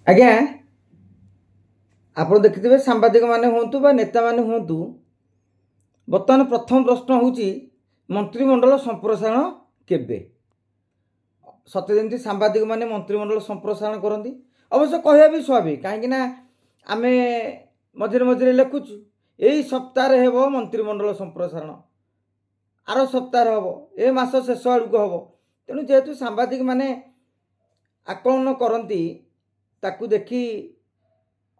आज्ञा आप देखिए सांबादिक माने हूँ बा नेता माने हूँ बर्तमान प्रथम प्रश्न हूँ मंत्रिमंडल संप्रसारण केबे सत्य जमी सांबादिक माने मंत्रिमंडल संप्रसारण करती अवश्य कहया भी स्वाभाविक कहीं आम मझे मझे लिखुचु यही सप्ताह हेब मंत्रिमंडल संप्रसारण आर सप्ताह हम ए मास शेष आड़क हम तेणु जेहेतु सांबादिक माने आकलन करती ताकू देखी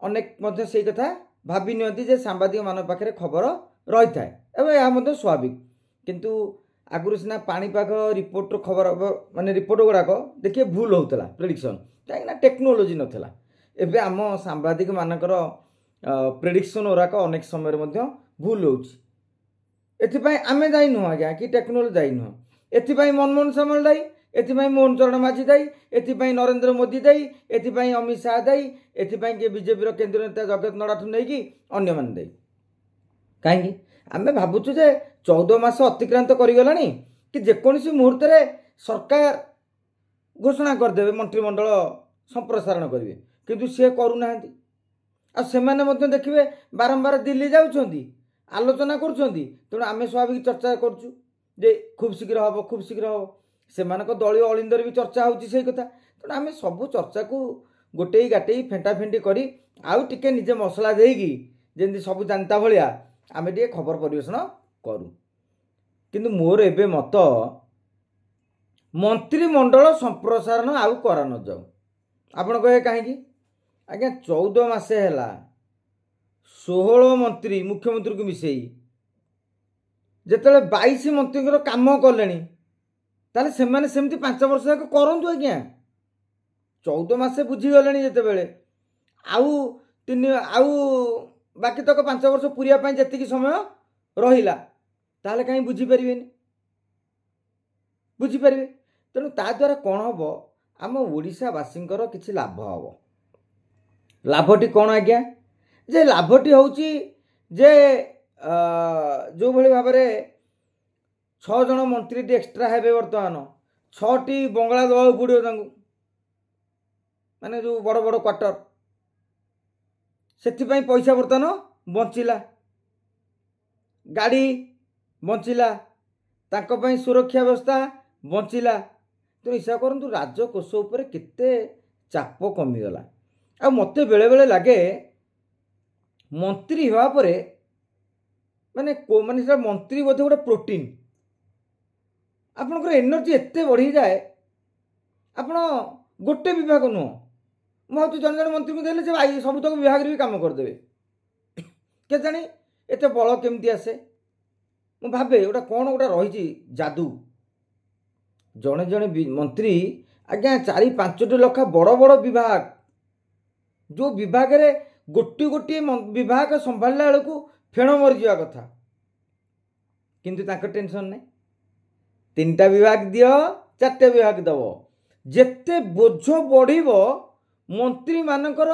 अनेक मध्य से कथा भावी नियंती सांबादिक मान पाखे खबर रही थाए यह स्वाभाविक किंतु आगुरी सीना पाणीपाग रिपोर्ट खबर माने रिपोर्ट गुड़ाक देखिए भूल होता प्रेडिक्शन कहीं टेक्नोलोजी नाला एवं आम सांबादिक मानकर प्रेडिक्शन गुड़ाक अनेक समय भूल होपाई आम दायी नुह आज्ञा कि टेक्नोलोजी दायी नुह एपाई मनमोहन सामल दायी एथिपाई मोहन चरण माझी दायी एथिपाई नरेंद्र मोदी दायी एथिपाई अमित शाह दायी एथिपाई कि बीजेपी केंद्रीय नेता जगत नड्डा ठू नहीं अन्य मान दायी कहीं आम भावुचु जे 14 मास अतिक्रांत करिगला कि जेकोसी मुहूर्त सरकार घोषणा करदे मंत्रिमंडल संप्रसारण करेंगे किंतु सी करूना आ देखिए बारंबार दिल्ली जाऊँच आलोचना करुँच आम स्वाभाविक चर्चा करुँ खूब शीघ्र हम खूब शीघ्र हम से दलीय अलिंदर भी चर्चा होती कथा तेणु आम सब चर्चा को गोटे गाटे फेंटा फेंटी कर आउ टिके निजे मसला देगी जमी सब जानता भाया आम टे खबर परिवेशन करूँ किंतु मोर एबे मत मंत्रिमंडल संप्रसारण आउ करा न जाऊ आपण कहे कहीं आज्ञा 14 मासे है 16 मंत्री मुख्यमंत्री को मिसई जिते 22 मंत्री काम कले ताले सेमाने सेमती 5 वर्ष तक करूँ आज्ञा 14 मासे बुझीगले जिते आउ तीन आउ बाकी तक 5 वर्ष पूरा जी समय रहा ताले कहीं बुझीपारे बुझीपारे तेणु ता द्वारा कौन हम आम ओडिशावासी किसी लाभ हम लाभटी कौन आज्ञा जे लाभटी हूँ जे जो भाई भाव 6 जन मंत्री एक्सट्रा हे बर्तमान 6टी बंगला दवा पड़ो माने जो बड़ बड़ क्वार्टर से पैसा बर्तमान बंचला गाड़ी बंचला सुरक्षा व्यवस्था बंचला तो हिसाब करूँ राजकोष उपर केते चाप कमीगला आ मत बेले बेले लगे मंत्री हवा परे माने माने मंत्री बोधे गोटे प्रोटीन आपनकर एनर्जी एते बढ़ी जाए आपण गोटे विभाग नुह मुझे जन जन मंत्री को देले से सबुतक विभाग भी काम करदे के जानी एते बल केमती आसे मु भावे गोटा कौन गोटा रही जादू जड़े जड़े मंत्री आज्ञा 4-5टी लखा बड़ बड़ विभाग जो विभाग रे गोटे गोटे विभाग संभाला बेलू फेण मरी जा कथा किंतु तांकर टेंशन नहीं 3टा विभाग दियो 4टे विभाग दब जेते बोझ बढ़िबो मंत्री मानकर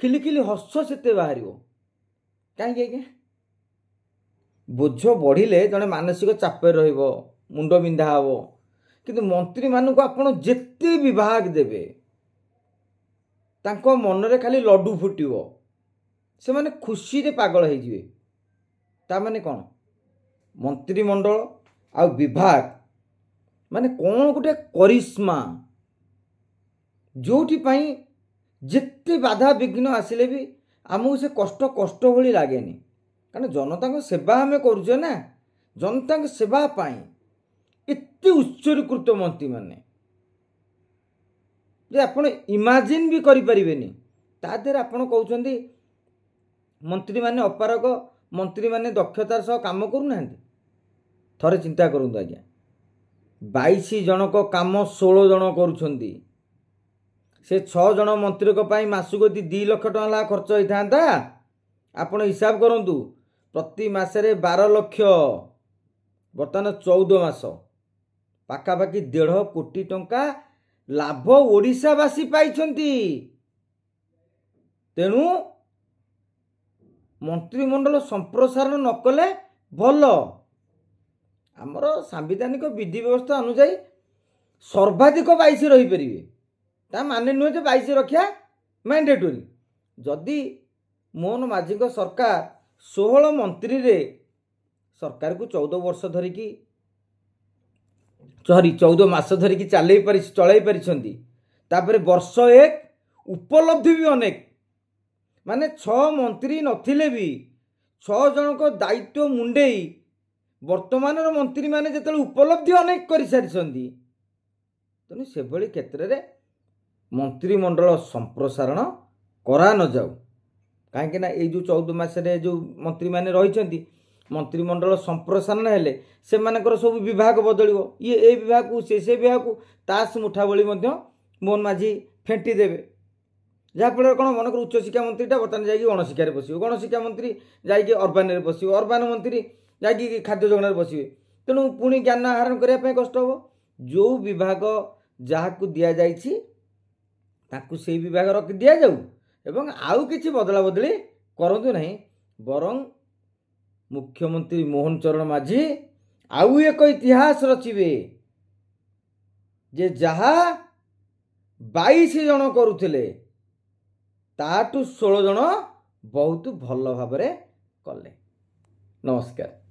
खिलिखिली हस सेते बाहर कहीं आज्ञा बोझ बढ़िले जड़े मानसिक चापे रहिबो मुंड बिंधा हम किंतु मंत्री मानक आपण जेते विभाग देवे तांको मनरे खाली लड्डू फुटिबो से माने खुशी रे पागल हो जिवे ता माने कौन मंत्रिमंडल आ विभाग माने कौन गोटे करिश्मा जोठी पाई जेते बाधा विघ्न आसिले भी आमको से कष्ट कष्ट भली लागेनी कारण जनता को सेवा आम करुचे ना जनता को सेवा पाई एते उत्सर्गीकृत मंत्री माने जे आपण इमाजिन भी करि परिबेनी ता देर आपण कहउछंदी मंत्री माने अपारक मंत्री माने दक्षतार सह काम करू थरे चिंता करूँ आज्ञा 22 जनक काम 16 जन करुछंदी से 6 जन मंत्री को पाई मासुक 2 लाख टका खर्च होता आपण हिसाब करंतु प्रति मासरे 12 लाख बर्तमान 14 मास पाखापाखि 1.5 कोटी टंका लाभ ओडिशावासी पाइछंती तेणु मंत्रिमंडल संप्रसारण न कले भल आमर सांविधानिक विधि व्यवस्था अनुसार सर्वाधिक 22 रही परिवे ता माने नुहे जे 22 रखिया मैंडेटोरी जदि मोहन माझी सरकार 16 मंत्री रे सरकार को 14 वर्ष धरिकी 14 मास धरिकी चल वर्ष एक उपलब्धि भी अनेक माने 6 मंत्री नथिले भी 6 जन को दायित्व मुंडे वर्तमान मंत्री माने जत उपलब्धि अनेक कर सारी तेणु से क्षेत्र में मंत्रिमंडल संप्रसारण करा न जाऊ कहीं ये जो 14 मासरे जो मंत्री मैंने रही मंत्रिमंडल संप्रसारण हेले से मानकर सब विभाग बदल ये ए विभाग को से विभाग को तास मुठा भली मोहन माझी फेंटी देवे जहाँफल कौन मनकर उच्च शिक्षा मंत्रीटा बर्तमान जा गणशिक्षा बस गणशिक्षा मंत्री जा अर्बान बस अर्बान मंत्री जा खाद्य जोगान बसवे तेणु पुणी ज्ञान आहरण करने कष्ट हम जो विभाग जहाँ को दि जाइए ताकू से विभाग रखी दि जाऊ एवं आउ किछि बदला बदली करंतु नहीं बरं मुख्यमंत्री मोहन चरण माझी आउ एक इतिहास रचिबे जे जहा 22 जन करुथिले ताटू 16 जन बहुत भल भाव कले। नमस्कार।